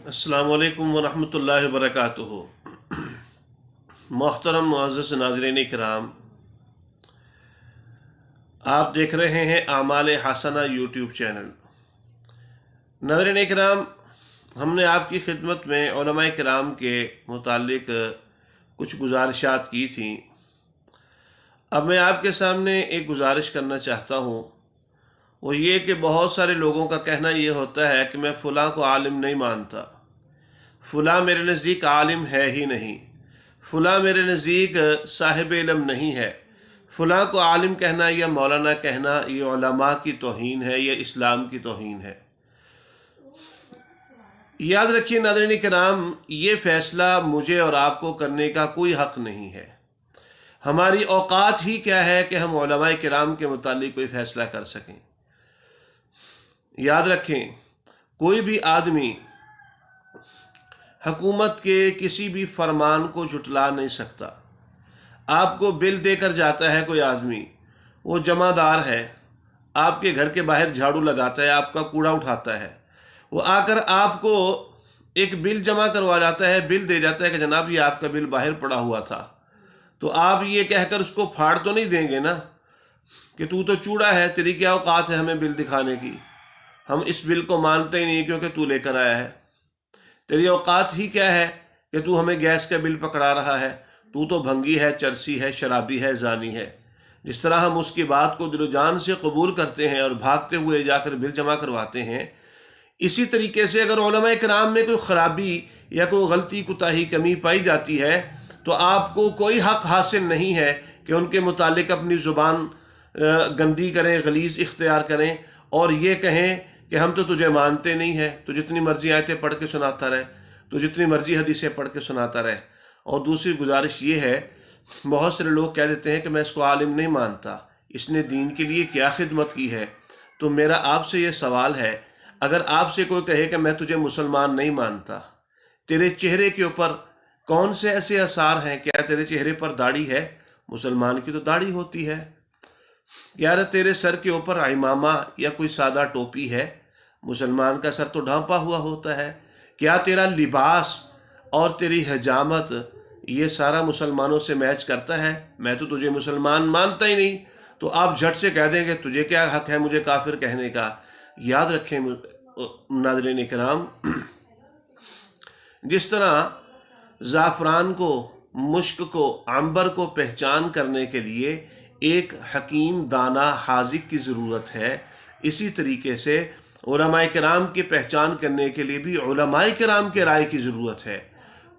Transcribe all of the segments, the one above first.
अस्सलामु अलैकुम वरहमतुल्लाहि वबरकातुहू। मोहतरम मुअज़्ज़ज़ नाज़रीन किराम, आप देख रहे हैं आमाल हसना यूट्यूब चैनल। नाज़रीन किराम, हमने आपकी खिदमत में उलमाए किराम के मुतालिक कुछ गुजारिशात की थी। अब मैं आपके सामने एक गुजारिश करना चाहता हूँ, वो ये कि बहुत सारे लोगों का कहना ये होता है कि मैं फ़लाँ को आलिम नहीं मानता, फ़लाँ मेरे नज़दीक आलिम है ही नहीं, फ़लाँ मेरे नज़दीक साहिब इल्म नहीं है। फ़लाँ को आलिम कहना या मौलाना कहना ये उलमा की तौहीन है, ये इस्लाम की तौहीन है। याद रखिए नाज़रीन किराम, ये फ़ैसला मुझे और आपको करने का कोई हक़ नहीं है। हमारी औकात ही क्या है कि हम उलमाए किराम के मुतालिक कोई फ़ैसला कर सकें। याद रखें, कोई भी आदमी हुकूमत के किसी भी फरमान को झुटला नहीं सकता। आपको बिल देकर जाता है कोई आदमी, वो जमादार है, आपके घर के बाहर झाड़ू लगाता है, आपका कूड़ा उठाता है, वो आकर आपको एक बिल जमा करवा जाता है, बिल दे जाता है कि जनाब ये आपका बिल बाहर पड़ा हुआ था। तो आप ये कहकर उसको फाड़ तो नहीं देंगे ना कि तू तो चूड़ा है, तेरी क्या औकात है हमें बिल दिखाने की, हम इस बिल को मानते ही नहीं क्योंकि तू लेकर आया है। तेरी औकात ही क्या है कि तू हमें गैस का बिल पकड़ा रहा है, तू तो भंगी है, चरसी है, शराबी है, जानी है। जिस तरह हम उसकी बात को दिलो जान से कबूल करते हैं और भागते हुए जाकर बिल जमा करवाते हैं, इसी तरीके से अगर उलमाए किराम में कोई ख़राबी या कोई गलती कोताही कमी पाई जाती है तो आपको कोई हक़ हासिल नहीं है कि उनके मुतालिक अपनी ज़ुबान गंदी करें, गलीज़ इख्तियार करें और ये कहें कि हम तो तुझे मानते नहीं हैं, तो जितनी मर्ज़ी आयतें पढ़ के सुनाता रहे, तो जितनी मर्ज़ी हदीसें पढ़ के सुनाता रहे। और दूसरी गुजारिश ये है, बहुत सारे लोग कह देते हैं कि मैं इसको आलिम नहीं मानता, इसने दीन के लिए क्या खिदमत की है। तो मेरा आपसे ये सवाल है, अगर आपसे कोई कहे कि मैं तुझे मुसलमान नहीं मानता, तेरे चेहरे के ऊपर कौन से ऐसे आसार हैं? क्या तेरे चेहरे पर दाढ़ी है? मुसलमान की तो दाढ़ी होती है। क्या तेरे सर के ऊपर इमामा या कोई सादा टोपी है? मुसलमान का सर तो ढांपा हुआ होता है। क्या तेरा लिबास और तेरी हजामत ये सारा मुसलमानों से मैच करता है? मैं तो तुझे मुसलमान मानता ही नहीं। तो आप झट से कह देंगे तुझे क्या हक है मुझे काफिर कहने का। याद रखें नाज़रीन किराम, जिस तरह ज़ाफ़रान को, मुश्क को, अंबर को पहचान करने के लिए एक हकीम दाना हाजिक की ज़रूरत है, इसी तरीके से उलमाए किराम की पहचान करने के लिए भी उलमाए किराम के राय की ज़रूरत है।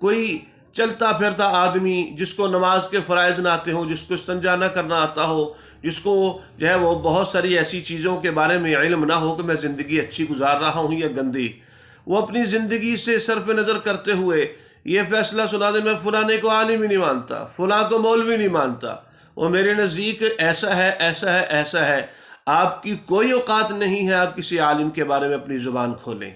कोई चलता फिरता आदमी जिसको नमाज के फ़राइज़ ना आते हो, जिसको इस्तिंजा ना करना आता हो, जिसको जो है वो बहुत सारी ऐसी चीज़ों के बारे में इल्म ना हो कि मैं ज़िंदगी अच्छी गुजार रहा हूँ या गंदी, वो अपनी ज़िंदगी से सरफ नज़र करते हुए ये फ़ैसला सुना दे मैं फ़लाने को आलिम ही नहीं मानता, फ़लाँ को मौलवी नहीं मानता, वो मेरे नज़दीक ऐसा है, ऐसा है, ऐसा है। आपकी कोई औकात नहीं है आप किसी आलिम के बारे में अपनी ज़ुबान खोलें।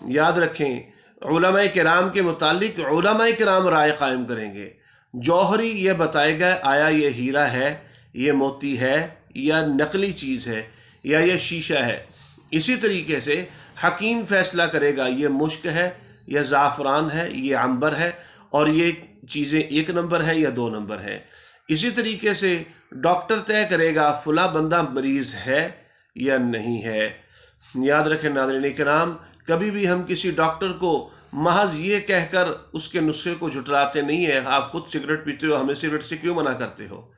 याद रखें, उलमाए किराम के मुतालिक उलमाए किराम राय कायम करेंगे। जौहरी ये बताएगा आया ये हीरा है, ये मोती है, या नकली चीज़ है, या ये शीशा है। इसी तरीके से हकीम फ़ैसला करेगा ये मुश्क है, या ज़ाफ़रान है, ये अंबर है, और ये चीज़ें एक नंबर है या दो नंबर है। इसी तरीके से डॉक्टर तय करेगा फ़ला बंदा मरीज़ है या नहीं है। याद रखें नाज़रीन किराम, कभी भी हम किसी डॉक्टर को महज ये कहकर उसके नुस्खे को झुटलाते नहीं है। आप खुद सिगरेट पीते हो, हमें सिगरेट से क्यों मना करते हो?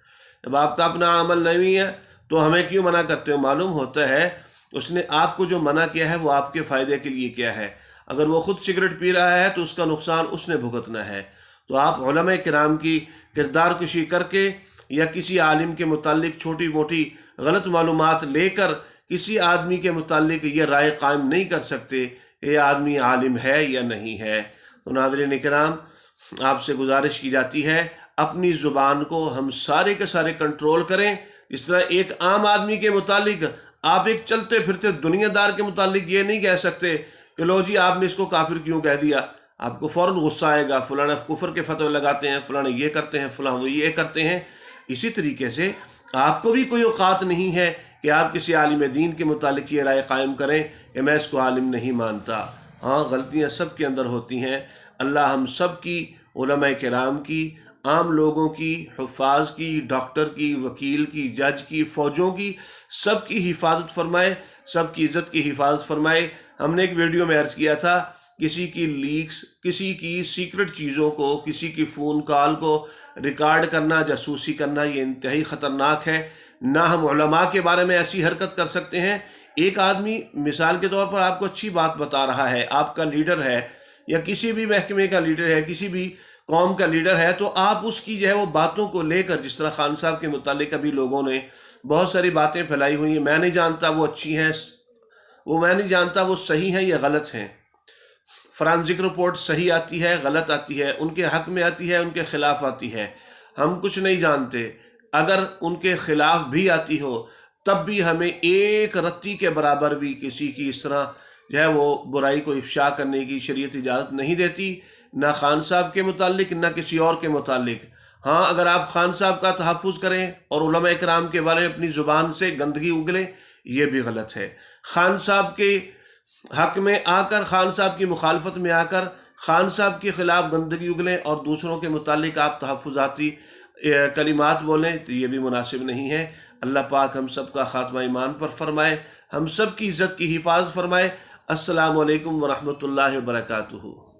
जब आपका अपना अमल नहीं है तो हमें क्यों मना करते हो? मालूम होता है उसने आपको जो मना किया है वो आपके फ़ायदे के लिए किया है। अगर वो खुद सिगरेट पी रहा है तो उसका नुकसान उसने भुगतना है। तो आप उलमाए किराम की किरदार कशी करके या किसी आलिम के मुतालिक छोटी मोटी गलत मालूमात लेकर किसी आदमी के मुतालिक ये राय कायम नहीं कर सकते ये आदमी आलिम है या नहीं है। तो नाज़रीन किराम, आपसे गुजारिश की जाती है अपनी ज़ुबान को हम सारे के सारे कंट्रोल करें। इस तरह एक आम आदमी के मुतालिक आप एक चलते फिरते दुनियादार के मुतालिक ये नहीं कह सकते कि लो जी आपने इसको काफिर क्यों कह दिया। आपको फ़ौरन गुस्सा आएगा, फलाना कुफर के फतवे लगाते हैं, फलाना ये करते हैं, फलां वो ये करते हैं। इसी तरीके से आपको भी कोई औकात नहीं है कि आप किसी आलिम दीन के मुतालिक ये राय कायम करें कि मैं इसको आलिम नहीं मानता। ہاں غلطیاں سب کے اندر ہوتی ہیں، اللہ ہم سب کی، علماء کرام کی، عام لوگوں کی، حفاظ کی، ڈاکٹر کی، وکیل کی، جج کی، فوجوں کی، سب کی حفاظت فرمائے، سب کی عزت کی حفاظت فرمائے۔ ہم نے ایک ویڈیو میں عرض کیا تھا، کسی کی لیکس، کسی کی سیکرٹ چیزوں کو، کسی کی فون کال کو ریکارڈ کرنا، جاسوسی کرنا، یہ انتہائی خطرناک ہے۔ نہ ہم علماء کے بارے میں ایسی حرکت کر سکتے ہیں۔ ایک آدمی مثال کے طور پر آپ کو اچھی بات بتا رہا ہے، آپ کا لیڈر ہے یا کسی بھی محکمے کا لیڈر ہے، کسی بھی قوم کا لیڈر ہے، تو آپ اس کی جو ہے وہ باتوں کو لے کر، جس طرح خان صاحب کے متعلق ابھی لوگوں نے بہت ساری باتیں پھیلائی ہوئی ہیں، میں نہیں جانتا وہ اچھی ہیں، میں نہیں جانتا وہ صحیح ہیں یا غلط ہیں۔ فرانزک رپورٹ صحیح آتی ہے، غلط آتی ہے، ان کے حق میں آتی ہے، ان کے خلاف آتی ہے، ہم کچھ نہیں جانتے۔ اگر ان کے خلاف بھی آتی ہو تب بھی ہمیں ایک رتی کے برابر بھی کسی کی اس طرح جو ہے وہ برائی کو افشا کرنے کی شریعت اجازت نہیں دیتی، نہ خان صاحب کے متعلق نہ کسی اور کے متعلق۔ ہاں اگر آپ خان صاحب کا تحفظ کریں اور علماء کرام کے بارے میں اپنی زبان سے گندگی اگلیں، یہ بھی غلط ہے۔ خان صاحب کے حق میں آ کر، خان صاحب کی مخالفت میں آ کر خان صاحب کے خلاف گندگی اگلیں اور دوسروں کے متعلق آپ تحفظاتی کلمات بولیں، تو یہ بھی مناسب نہیں ہے۔ اللہ پاک ہم سب کا خاتمہ ایمان پر فرمائے، ہم سب کی عزت کی حفاظت فرمائے۔ السلام علیکم ورحمۃ اللہ وبرکاتہ۔